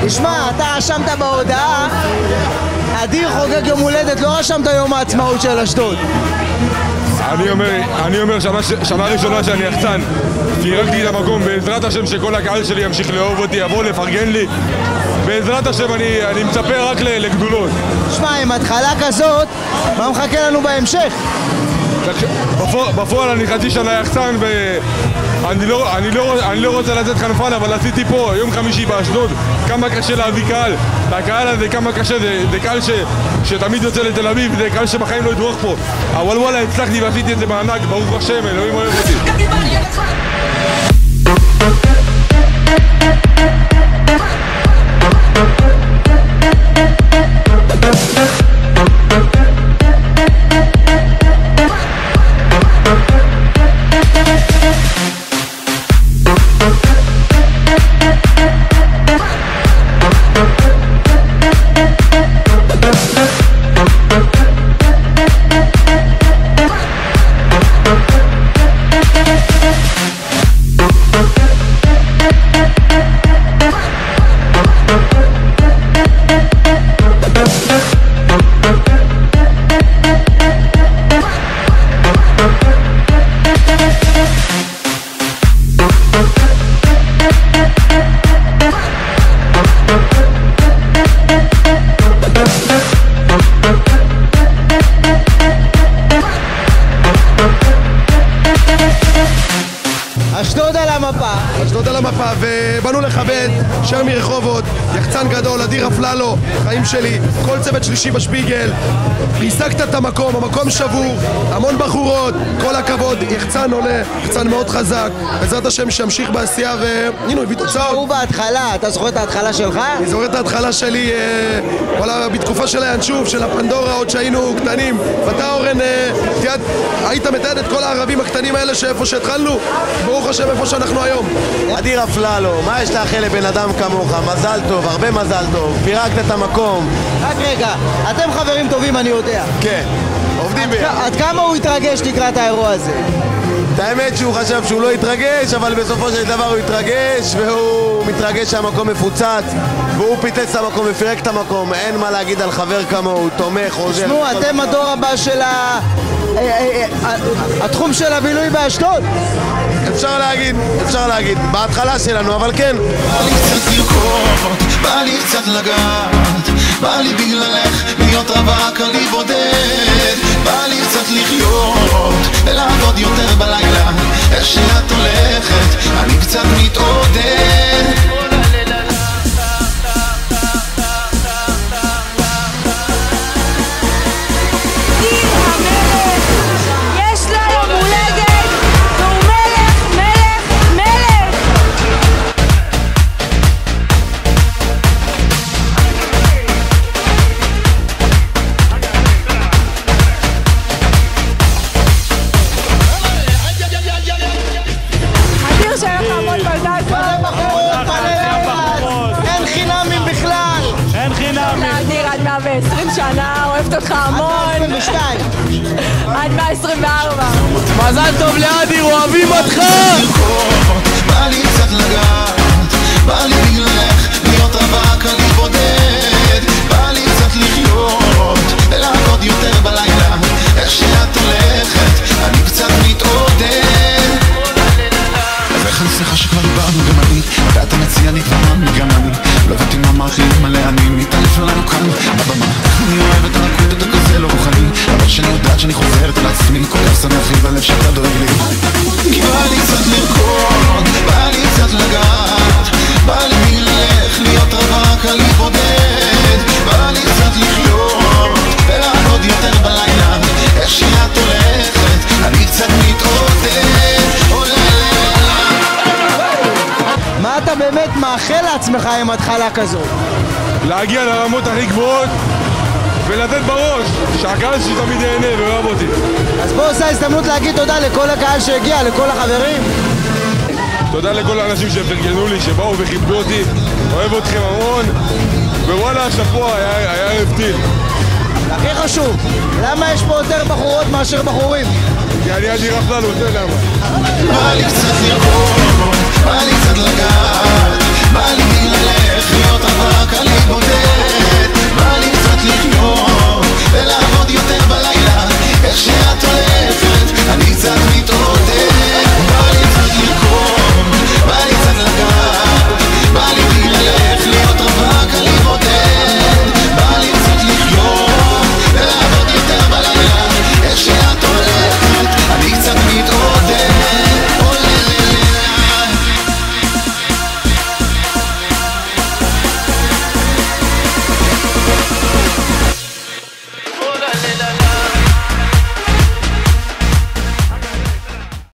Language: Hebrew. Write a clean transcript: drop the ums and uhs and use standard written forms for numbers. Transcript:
תשמע, אתה רשמת בהודעה, אדיר חוגג יום הולדת, לא רשמת יום העצמאות של אשדוד. אני אומר שנה ראשונה שאני יחצן, פירקתי את המקום, בעזרת השם שכל הקהל שלי ימשיך לאהוב אותי, יבוא לפרגן לי, בעזרת השם אני מצפה רק לגדולות. תשמע, עם התחלה כזאת, מה מחכה לנו בהמשך? בפועל אני חצי שנה יחצן ואני לא רוצה לצאת חנפן, אבל עשיתי פה יום חמישי באשדוד כמה קשה להביא קהל. והקהל הזה כמה קשה, זה קהל שתמיד יוצא לתל אביב, זה קהל שבחיים לא ידרוך פה, אבל וואלה הצלחתי ועשיתי את זה בענק, ברוך השם, אלוהים אוהב אותי. אשדוד על המפה, ובאנו לכבד שר מרחובות, יחצן גדול, אדיר אפללו, חיים שלי, כל צוות שלישי בשפיגל. ריסקת את המקום שבור, המון בחורות, כל הכבוד, יחצן עולה, יחצן מאוד חזק, בעזרת השם שימשיך בעשייה, והנה, הביא תוצאות. הוא בהתחלה, אתה זוכר את ההתחלה שלך? אני זוכר את ההתחלה שלי, וואלה, בתקופה של הינשוף, של הפנדורה, עוד שהיינו קטנים, ואתה אורן, היית מתעד את כל הערבים הקטנים האלה שאיפה שהתחלנו, ברוך השם איפה שאנחנו היום. אדיר אפללו, מה יש לאחל לבן אדם כמוך? מזל טוב, הרבה מזל טוב, פירקת את המקום. רק רגע, אתם חברים טובים אני יודע. כן, עובדים ביחד. עד כמה הוא התרגש לקראת האירוע הזה? את האמת שהוא חשב שהוא לא יתרגש, אבל בסופו של דבר הוא יתרגש, והוא מתרגש שהמקום מפוצץ, והוא פיצץ את המקום ופירק את המקום. אין מה להגיד על חבר כמוהו, הוא תומך, עוזר. תשמעו, אתם הדור הבא של התחום של הבילוי באשדוד. אפשר להגיד, בהתחלה שלנו, אבל כן. בא לי קצת לרקוד, בא לי קצת לגעת, בא לי בגללך להיות רווק אני בודד, בא לי קצת לחיות ולעבוד יותר בלילה, איך שאת הולכת אני קצת מתעודד. אדיר, עד 120 שנה, אוהבת אותך המון. עד 122. עד 124. מזל טוב לאדיר, אוהבים אותך! בא לי קצת לגעת, בא לי בגללך להיות רווק אני בודד, בא לי קצת לחיות ולעבוד יותר בלילה, איך שאת הולכת אני קצת מתעודד. אז איך אני סליחה שכבר דיברנו גם אני, ואתה מציע לי כבר מאמין גם אני, לא הבאתי מה אמרתי מלא אני מתעלף לנו כאן בבמה. אני אוהב את הלקות, אתה כזה לא רוחני, אבל שאני יודעת שאני חוזרת על עצמי, כל כך שמח לי בלב שאתה דואג לי. כי בא לי קצת לרקוד, בא לי קצת לגעת, בא לי בגללך להיות רווק אני בודד, בא לי קצת לחיות ולעבוד יותר בלילה, איך שאת הולכת אני קצת מתעודד. מה אתה באמת מאחל לעצמך עם התחלה כזאת? להגיע לרמות הכי גבוהות ולתת בראש, שהקהל שלי תמיד ייהנה ואוהב אותי. אז בוא עושה הזדמנות להגיד תודה לכל הקהל שהגיע, לכל החברים. תודה לכל האנשים שפרגנו לי, שבאו וכיבדו אותי, אוהב אתכם המון, ווואלה השבוע היה ערב טיל. הכי חשוב, למה יש פה יותר בחורות מאשר בחורים? כי אני אדיר אפללו, אתה יודע למה. בא לי קצת לרקוד, בא לי קצת לגעת, בא לי